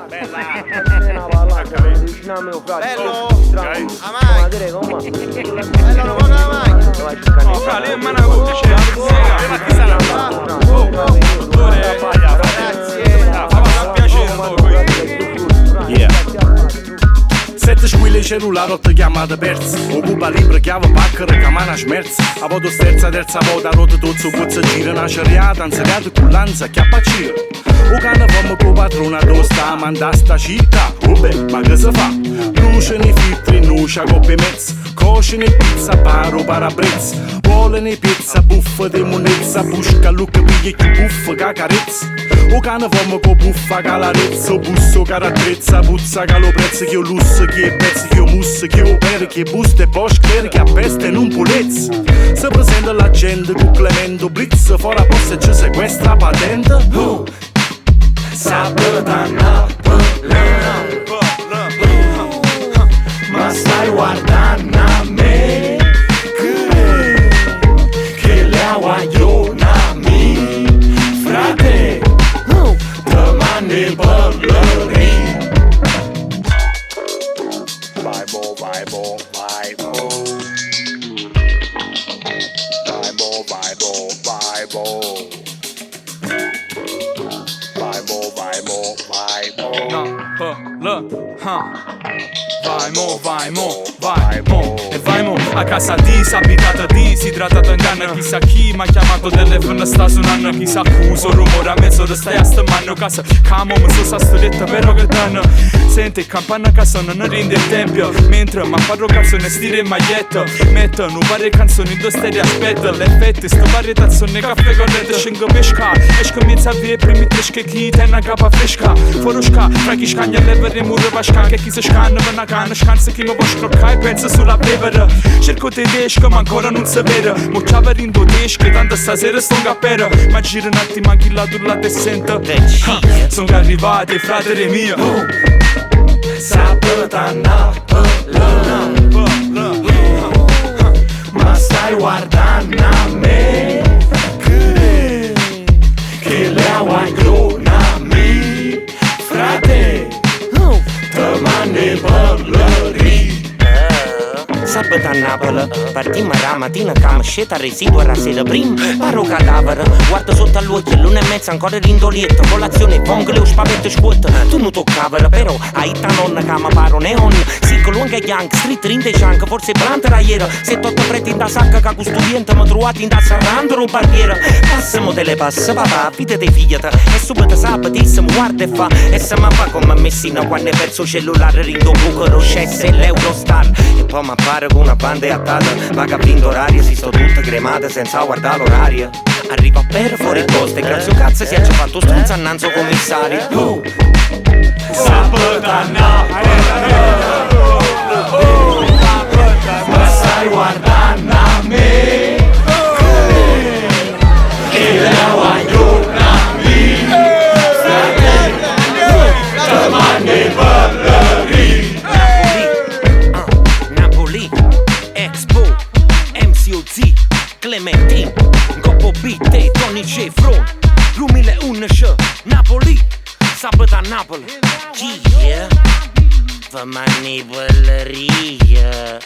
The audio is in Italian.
Bella. Bello. Amai. Bello, non vuoi la macchina. No, fra lì è una cosa, c'è. Chi sarà? Sette squille cellulare, 8 chiamate perse. Occupa libro, chiave, pacca, recamana smerza. A voto sterza, terza volta, rota tozzo, puzza, gira, una cerriata, anzeriata, cullanza, chiappa gira. O cane come con padrona, dove sta, manda sta città. Vabbè, ma che si fa? Bruciano i filtri, nucia, coppe mezza. Coscino e pizza, paro, parabrezza. Volano pizza, buffa di monezza. Busca, lucca, piglia, più buffa, che carezza. O cane come con buffa, che larezza. O busso, che rattrezza, puzza, che lo prezza, che io lusso, che è pezzi, che io musso, che io opera, che busta e bosche, che appesta e non pulezza. Se presenta la gente con Clemento Blitz, fuori a posto e ci sequestra patente. Sabato ma stai guardando a me che le aguaglionami frate domani parlerì. Vai bo, vai bo, vai bo. Vai bo, vai bo, vai bo. Vai bo, vai bo, vai bo. Vai mo, vai mo, vai mo. E vai mo a casa di, abitata di, si trattata in canna. Chissà chi m'ha chiamato, telefono sta suonando. Chissà accuso, rumore a mezzo da stai a sta mano. Casa, camo, mi so sta studetta però che danno. Sente, campana a casa non rinde il tempio. Mentre ma farò canzone stile e maglietta. Mettono varie canzoni, due stelle aspetta. Le fette, sto varie tazzone, caffè corrente, scengo pesca. Esco miezza vie, primi tresche chi te una capa fresca. Forusca, fra chi scagna levere muro vasca. Che chi si scanna, va una canna, scansa chi mi vuoi scroccare, pensa sulla bevera. Cerco tedesco, ma ancora non si vede. Mo c'ava rindo tesche, tanto stasera sto in cappera. Ma gira un attimo anche là, tu la te sento. Sono arrivati, fratelli mio. Sabato ma stai guardando a me che le aguaglionami frate domani parlerì. Sabato a Napoli, partimmo la mattina che mi sceta residua la sera prima. Paro cadavere, guardo sotto all'occhio, l'1:30 ancora rindolietto. Colazione, vongole o spavento scuotta. Tu non toccavere, però hai ta nonna che mi paro neon. Sì, con lunga bianca, street rinde cianca, forse planta la iera. 7-8 preti in da sacca che questo cliente mi trovati in da sarrandolo barriera. Passiamo delle passe, papà, fide dei figli. E subito sabatissimo, guarda e fa. E se mi fa come Messina quando hai perso il cellulare, rindo buco, roscesse e l'Eurostar. E poi mi appare con una banda e attata, ma che ha vinto orario, si sto tutte cremate senza guardare l'orario. Arriva per fuori posto e grazie a cazzo si è già fatto struzzo annanzo commissario. Sabato ma stai guardando a me che le aguaglionami frate domani parlerì. Expo, MCOZ, Clementine, Goppo Bitte, Tony Cefron, 2011, Napoli, sabato a Napoli. Yeah, fa manipoleria.